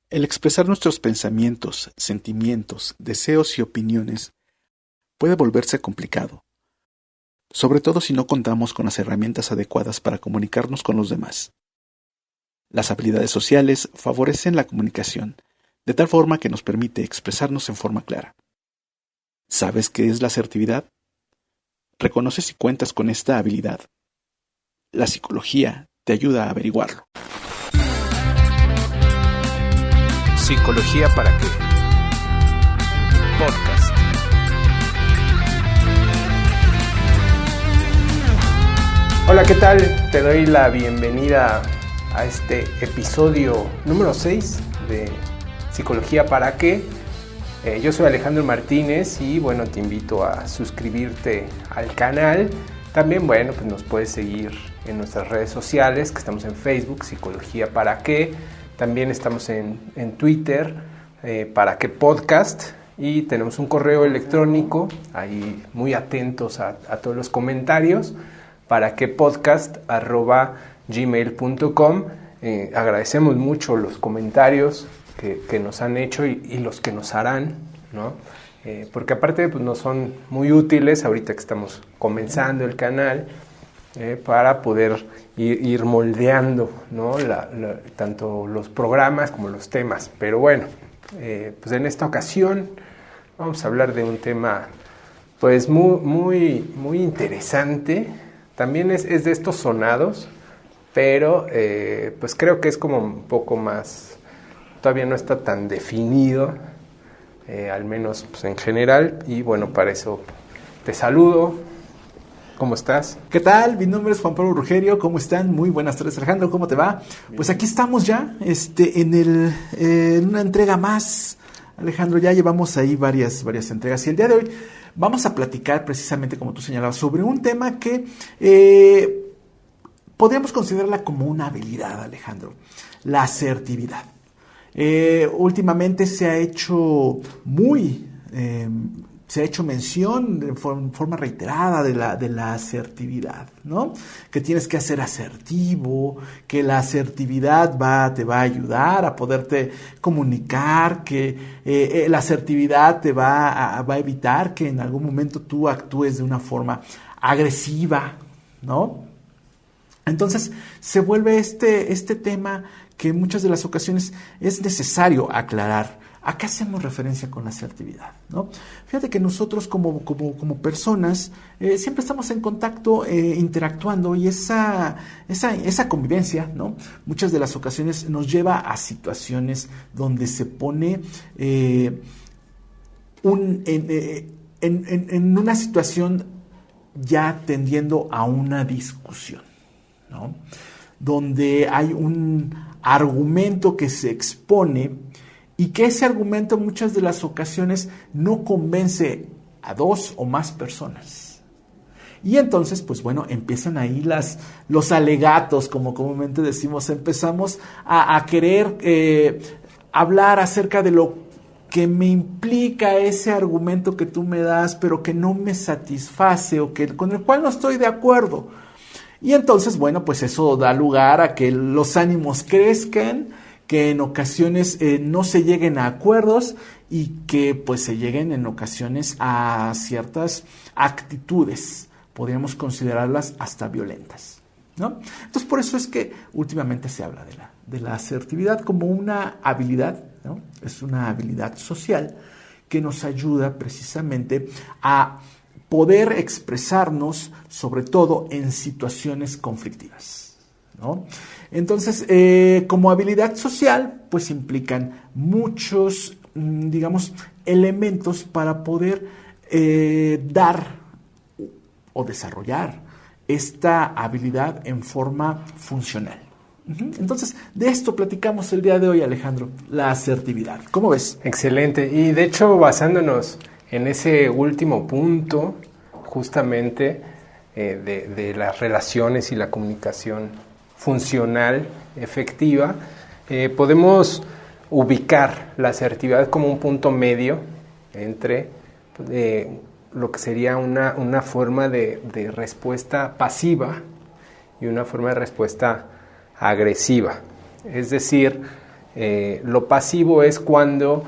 El expresar nuestros pensamientos, sentimientos, deseos y opiniones puede volverse complicado, sobre todo si no contamos con las herramientas adecuadas para comunicarnos con los demás. Las habilidades sociales favorecen la comunicación, de tal forma que nos permite expresarnos en forma clara. ¿Sabes qué es la asertividad? ¿Reconoces si cuentas con esta habilidad? La psicología te ayuda a averiguarlo. ¿Psicología para qué? Podcast. Hola, ¿qué tal? Te doy la bienvenida a este episodio número 6 de Psicología para qué. Yo soy Alejandro Martínez y bueno, te invito a suscribirte al canal. También, bueno, pues nos puedes seguir en nuestras redes sociales, que estamos en Facebook, Psicología para qué. También estamos en Twitter, para qué podcast. Y tenemos un correo electrónico, ahí muy atentos a todos los comentarios, para qué podcast@gmail.com. Agradecemos mucho los comentarios que nos han hecho y los que nos harán, ¿no? Porque aparte pues, nos son muy útiles ahorita que estamos comenzando el canal, para poder ir moldeando, ¿no? Tanto los programas como los temas. Pero bueno, pues en esta ocasión vamos a hablar de un tema pues muy interesante. También es de estos sonados, pero pues creo que es como un poco más, todavía no está tan definido, al menos pues, en general. Y bueno, para eso te saludo. ¿Cómo estás? ¿Qué tal? Mi nombre es Juan Pablo Rugerio. ¿Cómo están? Muy buenas tardes, Alejandro. ¿Cómo te va? Bien. Pues aquí estamos ya, en una entrega más. Alejandro, ya llevamos ahí varias entregas. Y el día de hoy vamos a platicar precisamente, como tú señalabas, sobre un tema que podríamos considerarla como una habilidad, Alejandro. La asertividad. Últimamente se ha hecho mención de forma reiterada de la asertividad, ¿no? Que tienes que ser asertivo, que la asertividad te va a ayudar a poderte comunicar, que la asertividad te va a evitar que en algún momento tú actúes de una forma agresiva, ¿no? Entonces se vuelve este tema que en muchas de las ocasiones es necesario aclarar. ¿A qué hacemos referencia con la asertividad, ¿no? Fíjate que nosotros como personas siempre estamos en contacto, interactuando, y esa convivencia, ¿no? Muchas de las ocasiones nos lleva a situaciones donde se pone en una situación ya tendiendo a una discusión, ¿no? Donde hay un argumento que se expone y que ese argumento en muchas de las ocasiones no convence a dos o más personas. Y entonces, pues bueno, empiezan ahí los alegatos, como comúnmente decimos. Empezamos a querer hablar acerca de lo que me implica ese argumento que tú me das, pero que no me satisface o con el cual no estoy de acuerdo. Y entonces, bueno, pues eso da lugar a que los ánimos crezcan, que en ocasiones no se lleguen a acuerdos y que pues se lleguen en ocasiones a ciertas actitudes, podríamos considerarlas hasta violentas, ¿no? Entonces por eso es que últimamente se habla de la asertividad como una habilidad, ¿no? Es una habilidad social que nos ayuda precisamente a poder expresarnos, sobre todo en situaciones conflictivas, ¿no? Entonces, como habilidad social, pues implican muchos, digamos, elementos para poder dar o desarrollar esta habilidad en forma funcional. Entonces, de esto platicamos el día de hoy, Alejandro, la asertividad. ¿Cómo ves? Excelente. Y de hecho, basándonos en ese último punto, justamente, de las relaciones y la comunicación funcional, efectiva, podemos ubicar la asertividad como un punto medio entre lo que sería una forma de respuesta pasiva y una forma de respuesta agresiva. Es decir, Lo pasivo es cuando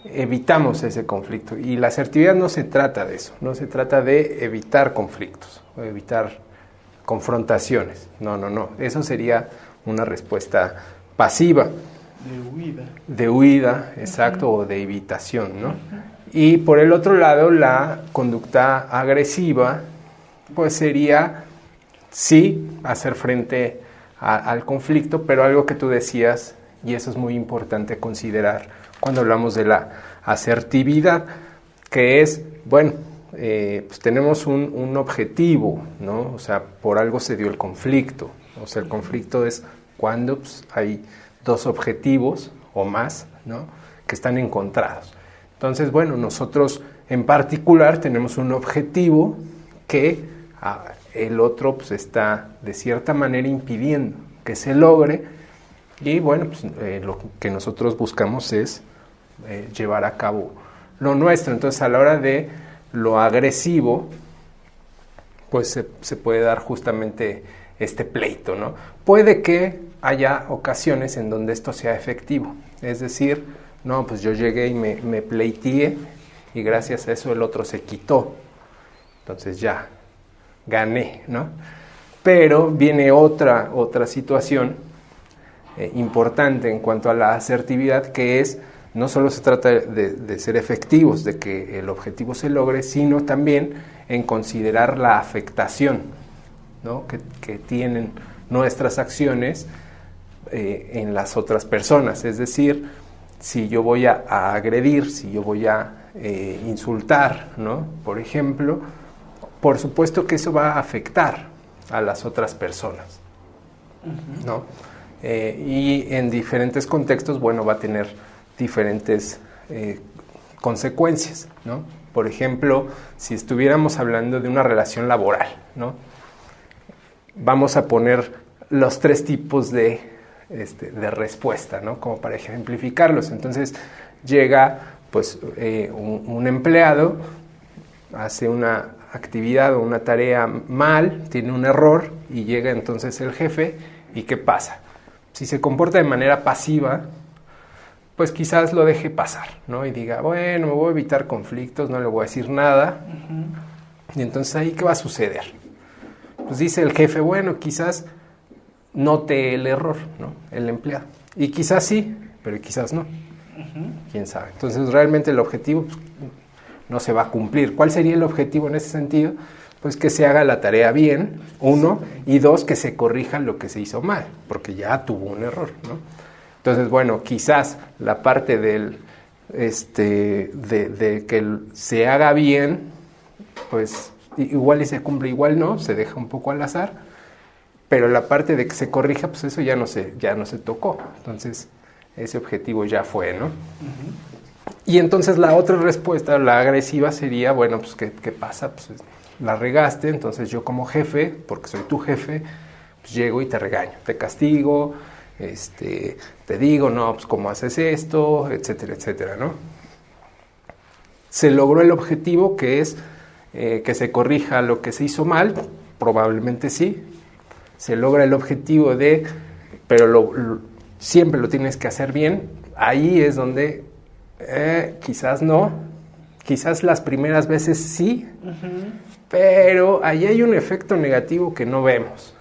evitamos ese conflicto. Y la asertividad no se trata de eso, no se trata de evitar conflictos o evitar confrontaciones. No. Eso sería una respuesta pasiva. De huida, exacto, o de evitación, ¿no? Y por el otro lado, la conducta agresiva, pues sería, sí, hacer frente al conflicto, pero algo que tú decías, y eso es muy importante considerar cuando hablamos de la asertividad, que es, bueno, pues tenemos un objetivo, ¿no? O sea, por algo se dio el conflicto. O sea, el conflicto es cuando pues, hay dos objetivos o más, ¿no? Que están encontrados. Entonces, bueno, nosotros en particular tenemos un objetivo que el otro pues, está de cierta manera impidiendo que se logre, y bueno, pues, lo que nosotros buscamos es llevar a cabo lo nuestro. Entonces, a la hora de lo agresivo, pues se puede dar justamente este pleito, ¿no? Puede que haya ocasiones en donde esto sea efectivo, es decir, no, pues yo llegué y me pleiteé y gracias a eso el otro se quitó, entonces ya gané, ¿no? Pero viene otra situación importante en cuanto a la asertividad, que es, no solo se trata de ser efectivos, de que el objetivo se logre, sino también en considerar la afectación, ¿no? que tienen nuestras acciones en las otras personas. Es decir, si yo voy a agredir, si yo voy a insultar, ¿no? Por ejemplo, por supuesto que eso va a afectar a las otras personas, ¿no? Y en diferentes contextos, bueno, va a tener diferentes consecuencias, ¿no? Por ejemplo, si estuviéramos hablando de una relación laboral, ¿no? Vamos a poner los 3 tipos de respuesta, ¿no? Como para ejemplificarlos. Entonces, llega pues un empleado, hace una actividad o una tarea mal, tiene un error, y llega entonces el jefe, ¿y qué pasa? Si se comporta de manera pasiva, pues quizás lo deje pasar, ¿no? Y diga, bueno, me voy a evitar conflictos, no le voy a decir nada. Y entonces ahí, ¿qué va a suceder? Pues dice el jefe, bueno, quizás note el error, ¿no? El empleado. Y quizás sí, pero quizás no. ¿Quién sabe? Entonces realmente el objetivo pues, no se va a cumplir. ¿Cuál sería el objetivo en ese sentido? Pues que se haga la tarea bien, 1, y 2, que se corrija lo que se hizo mal, porque ya tuvo un error, ¿no? Entonces, bueno, quizás la parte de que se haga bien, pues igual y se cumple, igual no, se deja un poco al azar, pero la parte de que se corrija, pues eso ya no se tocó. Entonces, ese objetivo ya fue, ¿no? Y entonces la otra respuesta, la agresiva, sería, bueno, pues ¿qué pasa? Pues la regaste, entonces yo como jefe, porque soy tu jefe, pues llego y te regaño, te castigo, te digo, no, pues cómo haces esto, etcétera, etcétera, ¿no? Se logró el objetivo, que es que se corrija lo que se hizo mal, probablemente sí. Se logra el objetivo pero siempre lo tienes que hacer bien. Ahí es donde quizás no, quizás las primeras veces sí, pero ahí hay un efecto negativo que no vemos.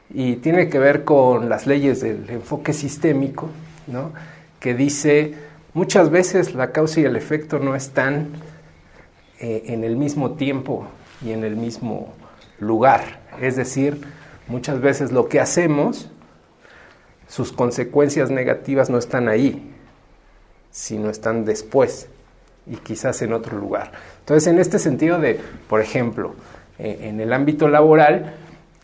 Y tiene que ver con las leyes del enfoque sistémico, ¿no? Que dice, muchas veces la causa y el efecto no están en el mismo tiempo y en el mismo lugar. Es decir, muchas veces lo que hacemos, sus consecuencias negativas no están ahí, sino están después y quizás en otro lugar. Entonces, en este sentido por ejemplo, en el ámbito laboral,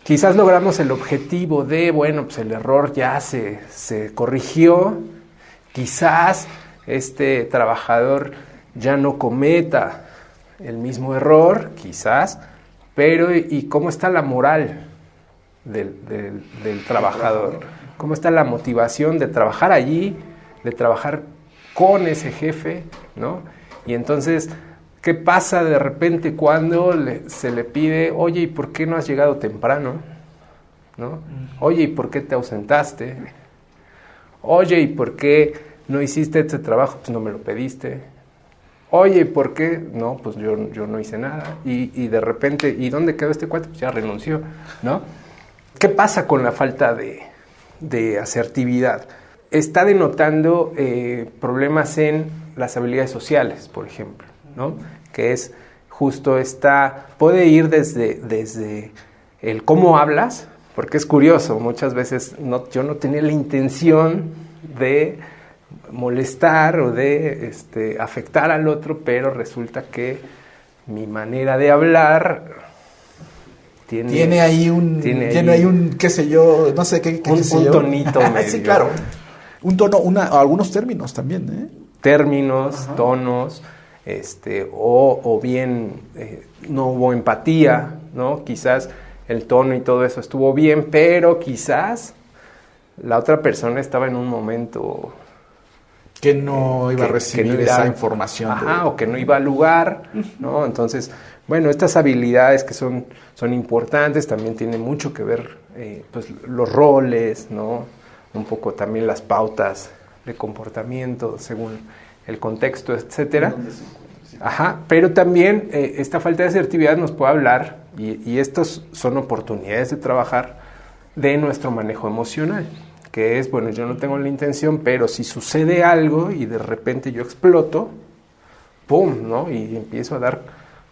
quizás logramos el objetivo bueno, pues el error ya se corrigió, quizás este trabajador ya no cometa el mismo error, quizás, pero ¿y cómo está la moral del trabajador? ¿Cómo está la motivación de trabajar allí, de trabajar con ese jefe, ¿no? Y entonces, ¿qué pasa de repente cuando se le pide, oye, ¿y por qué no has llegado temprano? ¿No? Oye, ¿y por qué te ausentaste? Oye, ¿y por qué no hiciste este trabajo? Pues no me lo pediste. Oye, ¿por qué? No, pues yo no hice nada. Y de repente, ¿y dónde quedó este cuate? Pues ya renunció, ¿no? ¿Qué pasa con la falta de asertividad? Está denotando problemas en las habilidades sociales, por ejemplo, ¿no? Que es justo puede ir desde el cómo hablas, porque es curioso, muchas veces yo no tenía la intención de molestar o de afectar al otro, pero resulta que mi manera de hablar tiene ahí un qué sé yo, no sé qué sé un yo. tonito medio. Sí, claro. Un tono, algunos términos también, ¿eh? Términos, Ajá. tonos, o bien no hubo empatía, ¿no? Quizás el tono y todo eso estuvo bien, pero quizás la otra persona estaba en un momento que no iba a recibir esa información. Ajá, o que no iba al lugar, ¿no? Entonces, bueno, estas habilidades que son importantes, también tienen mucho que ver, pues, los roles, ¿no? Un poco también las pautas de comportamiento según el contexto, etcétera. Ajá, pero también esta falta de asertividad nos puede hablar, y estos son oportunidades de trabajar de nuestro manejo emocional, que es, bueno, yo no tengo la intención, pero si sucede algo y de repente yo exploto, ¡pum!, ¿no? Y empiezo a dar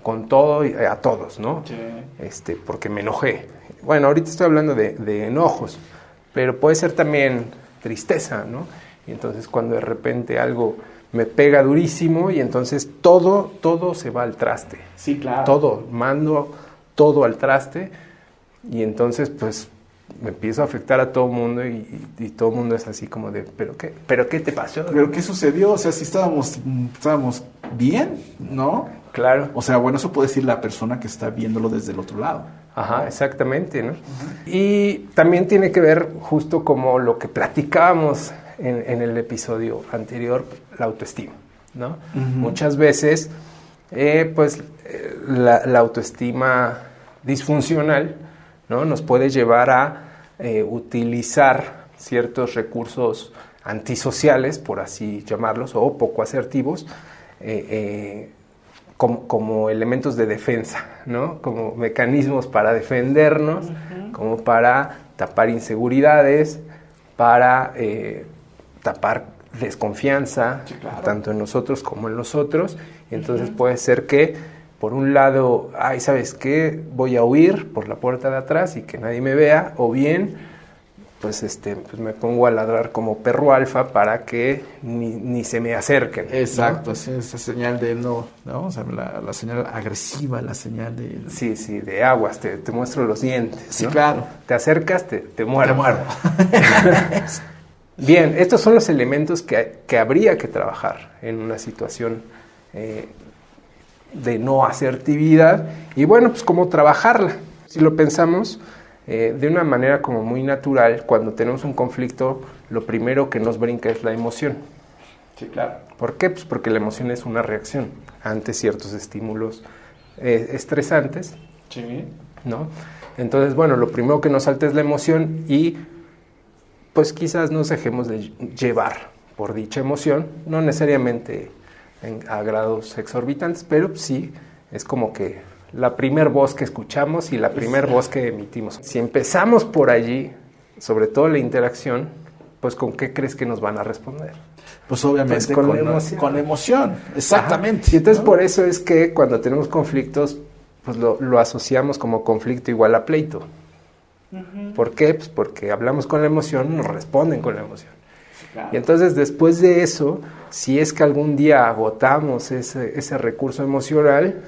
con todo a todos, ¿no? Sí. Porque me enojé. Bueno, ahorita estoy hablando de enojos, pero puede ser también tristeza, ¿no? Y entonces cuando de repente algo me pega durísimo y entonces todo se va al traste. Sí, claro. Todo, mando todo al traste y entonces pues me empiezo a afectar a todo el mundo y todo el mundo es así como de, ¿pero qué te pasó? ¿Pero qué sucedió? O sea, si estábamos bien, ¿no? Claro. O sea, bueno, eso puede decir la persona que está viéndolo desde el otro lado. Ajá, exactamente, ¿no? Y también tiene que ver justo como lo que platicábamos en el episodio anterior, la autoestima, ¿no? Muchas veces, la autoestima disfuncional, ¿no? Nos puede llevar a utilizar ciertos recursos antisociales, por así llamarlos, o poco asertivos, como elementos de defensa, ¿no? Como mecanismos para defendernos, como para tapar inseguridades, para tapar desconfianza, sí, claro, tanto en nosotros como en los otros. Y entonces puede ser que, por un lado, ¿sabes qué? Voy a huir por la puerta de atrás y que nadie me vea, o bien pues me pongo a ladrar como perro alfa para que ni se me acerquen. Exacto, ¿no? Esa señal de no, o sea, la señal agresiva, la señal de... Sí, de aguas, te muestro los dientes, sí, ¿no? Claro. Te acercas, te muero. Te muero. Bien, estos son los elementos que habría que trabajar en una situación de no asertividad. Y bueno, pues cómo trabajarla. Si lo pensamos de una manera como muy natural, cuando tenemos un conflicto, lo primero que nos brinca es la emoción. Sí, claro. ¿Por qué? Pues porque la emoción es una reacción ante ciertos estímulos estresantes. Sí. ¿No? Entonces, bueno, lo primero que nos salta es la emoción y pues quizás nos dejemos de llevar por dicha emoción, no necesariamente a grados exorbitantes, pero sí es como que la primer voz que escuchamos y la primer voz que emitimos. Si empezamos por allí, sobre todo la interacción, pues ¿con qué crees que nos van a responder? Pues obviamente pues con emoción, exactamente. Ajá. Y entonces, ¿no? Por ¿no? eso es que cuando tenemos conflictos, pues lo asociamos como conflicto igual a pleito. ¿Por qué? Pues porque hablamos con la emoción, nos responden con la emoción. Claro. Y entonces después de eso, si es que algún día agotamos ese recurso emocional,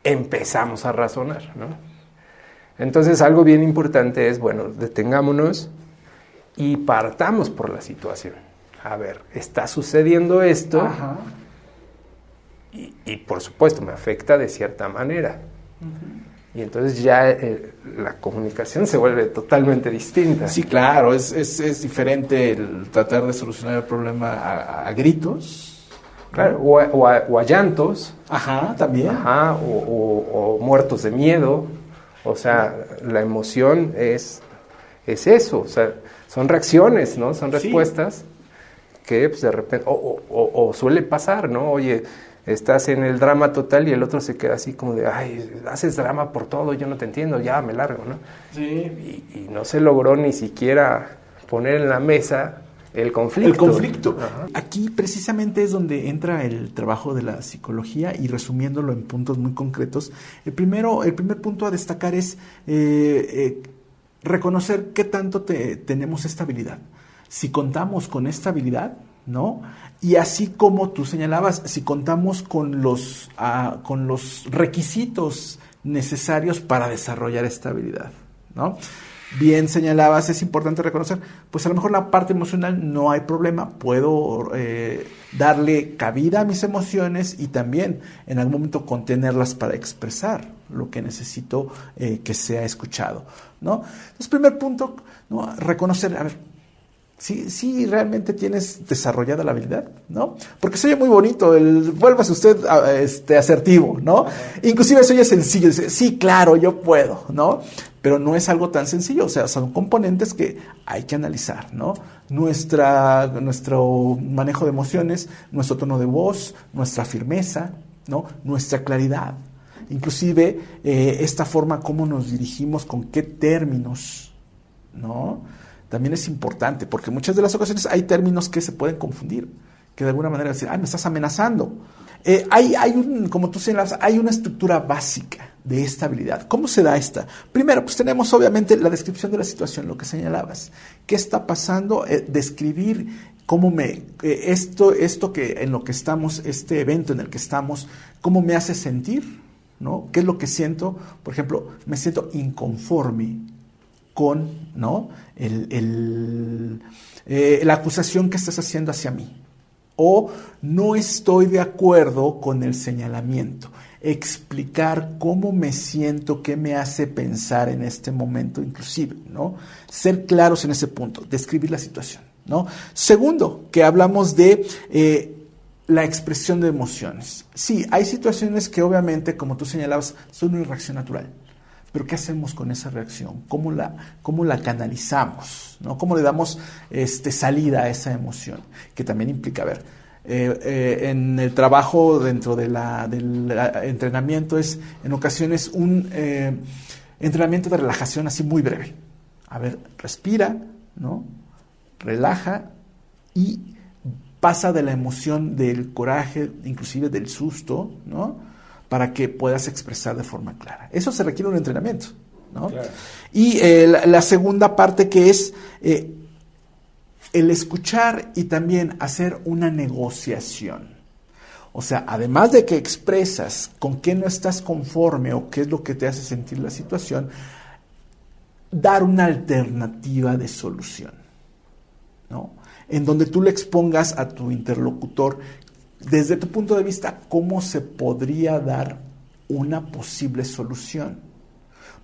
empezamos a razonar, ¿no? Entonces algo bien importante es, bueno, detengámonos y partamos por la situación. A ver, está sucediendo esto. Ajá. Y por supuesto me afecta de cierta manera. Y entonces ya la comunicación se vuelve totalmente distinta. Sí, claro, es diferente el tratar de solucionar el problema a gritos. Claro, o a llantos. Ajá, también. Ajá, o muertos de miedo. O sea, la emoción es eso. O sea, son reacciones, ¿no? Son Sí. respuestas que pues, de repente, o suele pasar, ¿no? Oye, estás en el drama total y el otro se queda así como de, ay, haces drama por todo, yo no te entiendo, ya me largo, ¿no? Sí. Y no se logró ni siquiera poner en la mesa el conflicto. El conflicto. Ajá. Aquí precisamente es donde entra el trabajo de la psicología y resumiéndolo en puntos muy concretos. El primer punto a destacar es reconocer qué tanto tenemos esta habilidad. Si contamos con esta habilidad, ¿no? Y así como tú señalabas, si contamos con los requisitos necesarios para desarrollar esta habilidad, ¿no? Bien señalabas, es importante reconocer, pues a lo mejor la parte emocional no hay problema, puedo darle cabida a mis emociones y también en algún momento contenerlas para expresar lo que necesito que sea escuchado, ¿no? Entonces, primer punto, ¿no? Reconocer, a ver, sí realmente tienes desarrollada la habilidad, ¿no? Porque se oye muy bonito, vuélvase usted asertivo, ¿no? Inclusive se oye sencillo, dice, sí, claro, yo puedo, ¿no? Pero no es algo tan sencillo, o sea, son componentes que hay que analizar, ¿no? Nuestro manejo de emociones, nuestro tono de voz, nuestra firmeza, ¿no? Nuestra claridad, inclusive esta forma cómo nos dirigimos, con qué términos, ¿no? También es importante, porque muchas de las ocasiones hay términos que se pueden confundir, que de alguna manera decir, me estás amenazando. Como tú señalas, hay una estructura básica de esta habilidad. ¿Cómo se da esta? Primero, pues tenemos obviamente la descripción de la situación, lo que señalabas. ¿Qué está pasando? Describir cómo esto que en lo que estamos, este evento en el que estamos, cómo me hace sentir, ¿no? ¿Qué es lo que siento? Por ejemplo, me siento inconforme con, ¿no? La acusación que estás haciendo hacia mí. O no estoy de acuerdo con el señalamiento. Explicar cómo me siento, qué me hace pensar en este momento inclusive, ¿no? Ser claros en ese punto, describir la situación, ¿no? Segundo, que hablamos de la expresión de emociones. Sí, hay situaciones que obviamente, como tú señalabas, son una reacción natural. Pero ¿qué hacemos con esa reacción? ¿Cómo la canalizamos? ¿No? ¿Cómo le damos salida a esa emoción? Que también implica, a ver, en el trabajo dentro del entrenamiento es en ocasiones un entrenamiento de relajación así muy breve. A ver, respira, ¿no? Relaja y pasa de la emoción del coraje, inclusive del susto, ¿no? Para que puedas expresar de forma clara. Eso se requiere un entrenamiento, ¿no? Claro. Y la segunda parte que es el escuchar y también hacer una negociación. O sea, además de que expresas con qué no estás conforme o qué es lo que te hace sentir la situación, dar una alternativa de solución, ¿no? En donde tú le expongas a tu interlocutor desde tu punto de vista, ¿cómo se podría dar una posible solución?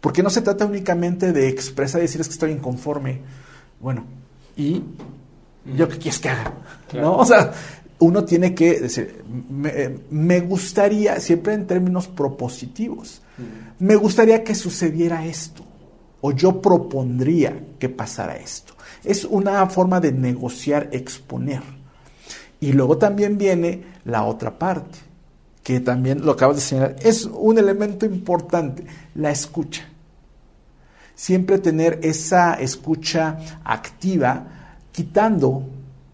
Porque no se trata únicamente de expresar y decir es que estoy inconforme. Bueno, ¿y yo qué quieres que haga? Claro. ¿No? O sea, uno tiene que decir, me gustaría, siempre en términos propositivos, me gustaría que sucediera esto, o yo propondría que pasara esto. Es una forma de negociar, exponer. Y luego también viene la otra parte, que también lo acabas de señalar, es un elemento importante, la escucha. Siempre tener esa escucha activa, quitando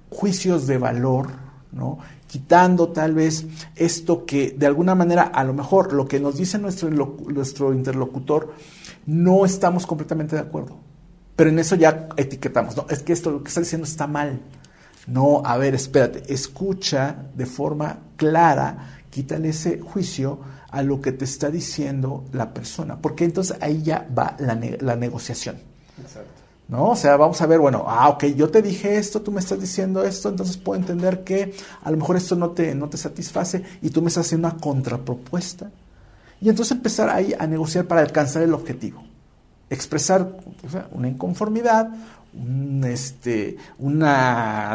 juicios de valor, ¿no? Quitando tal vez esto que de alguna manera, a lo mejor lo que nos dice nuestro interlocutor, no estamos completamente de acuerdo. Pero en eso ya etiquetamos, ¿no? Es que esto lo que está diciendo está mal. No, a ver, espérate, escucha de forma clara, quítale ese juicio a lo que te está diciendo la persona, porque entonces ahí ya va la negociación. Exacto. ¿No? O sea, vamos a ver, bueno, ok, yo te dije esto, tú me estás diciendo esto, entonces puedo entender que a lo mejor esto no te satisface y tú me estás haciendo una contrapropuesta. Y entonces empezar ahí a negociar para alcanzar el objetivo. Expresar, o sea, una inconformidad, una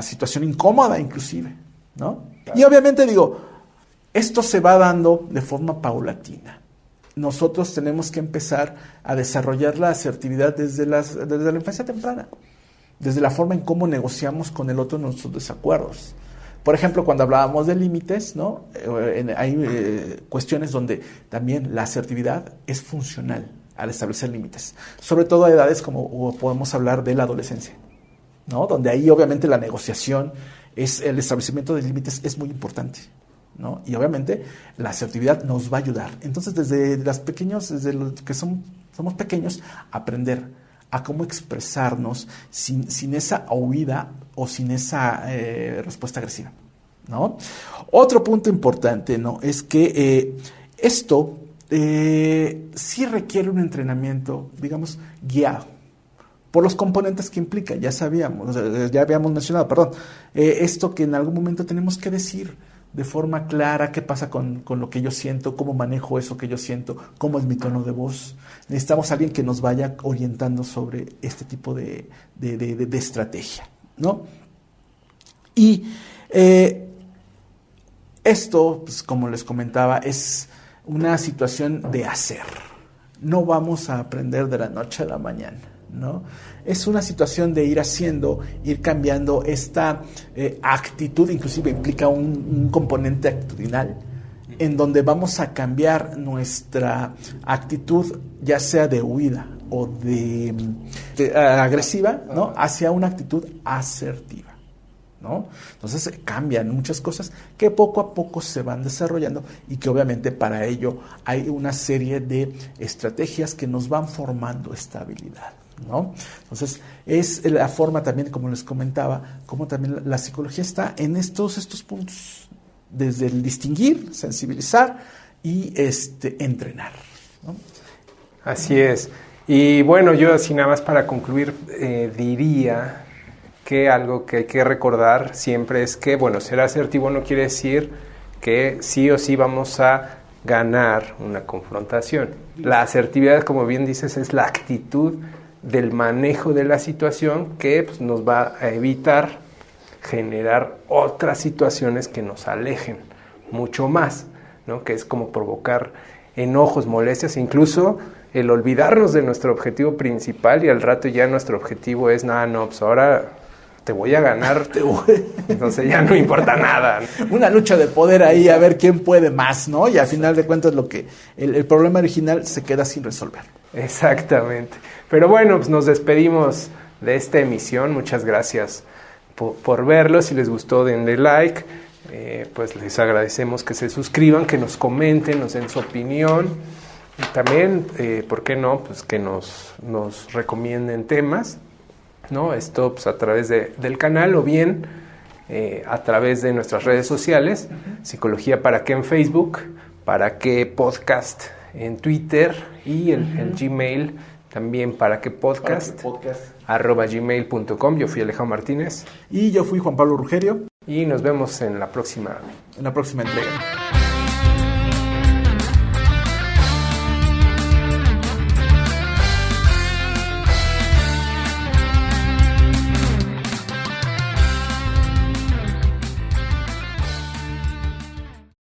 situación incómoda inclusive, ¿no? Claro. Y obviamente digo, esto se va dando de forma paulatina. Nosotros tenemos que empezar a desarrollar la asertividad desde la infancia temprana, desde la forma en cómo negociamos con el otro nuestros desacuerdos. Por ejemplo, cuando hablábamos de límites, ¿no? Hay cuestiones donde también la asertividad es funcional al establecer límites, sobre todo a edades como podemos hablar de la adolescencia, ¿no? Donde ahí obviamente la negociación, el establecimiento de límites es muy importante, ¿no? Y obviamente la asertividad nos va a ayudar. Entonces, desde los que somos pequeños, aprender a cómo expresarnos sin esa huida o sin esa respuesta agresiva, ¿no? Otro punto importante, ¿no? Es que esto sí requiere un entrenamiento, digamos, guiado por los componentes que implica. Ya habíamos mencionado, esto que en algún momento tenemos que decir de forma clara qué pasa con lo que yo siento, cómo manejo eso que yo siento, cómo es mi tono de voz. Necesitamos a alguien que nos vaya orientando sobre este tipo de estrategia, ¿no? Y esto, pues, como les comentaba, es una situación de hacer. No vamos a aprender de la noche a la mañana, ¿no? Es una situación de ir haciendo, ir cambiando esta actitud, inclusive implica un componente actitudinal, en donde vamos a cambiar nuestra actitud, ya sea de huida o de agresiva, ¿no? Hacia una actitud asertiva, ¿no? Entonces cambian muchas cosas que poco a poco se van desarrollando y que obviamente para ello hay una serie de estrategias que nos van formando esta habilidad, ¿no? Entonces es la forma también, como les comentaba, como también la psicología está en estos puntos, desde el distinguir, sensibilizar y entrenar, ¿no? Así es. Y bueno, yo así nada más para concluir diría que algo que hay que recordar siempre es que, bueno, ser asertivo no quiere decir que sí o sí vamos a ganar una confrontación. La asertividad, como bien dices, es la actitud del manejo de la situación que pues, nos va a evitar generar otras situaciones que nos alejen mucho más, ¿no? Que es como provocar enojos, molestias, incluso el olvidarnos de nuestro objetivo principal y al rato ya nuestro objetivo es, pues ahora te voy a ganar, entonces ya no importa nada. Una lucha de poder ahí, a ver quién puede más, ¿no? Y al final de cuentas el problema original se queda sin resolver. Exactamente. Pero bueno, pues nos despedimos de esta emisión. Muchas gracias por verlo. Si les gustó, denle like. Pues les agradecemos que se suscriban, que nos comenten, nos den su opinión. Y también, ¿por qué no? Pues que nos recomienden temas, ¿no? Esto pues a través del canal o bien a través de nuestras redes sociales. Psicología para qué en Facebook, para qué podcast en Twitter y el Gmail también para qué podcast, @gmail.com. Yo fui Alejandro Martínez. Y yo fui Juan Pablo Rugerio. Y nos vemos en la próxima entrega.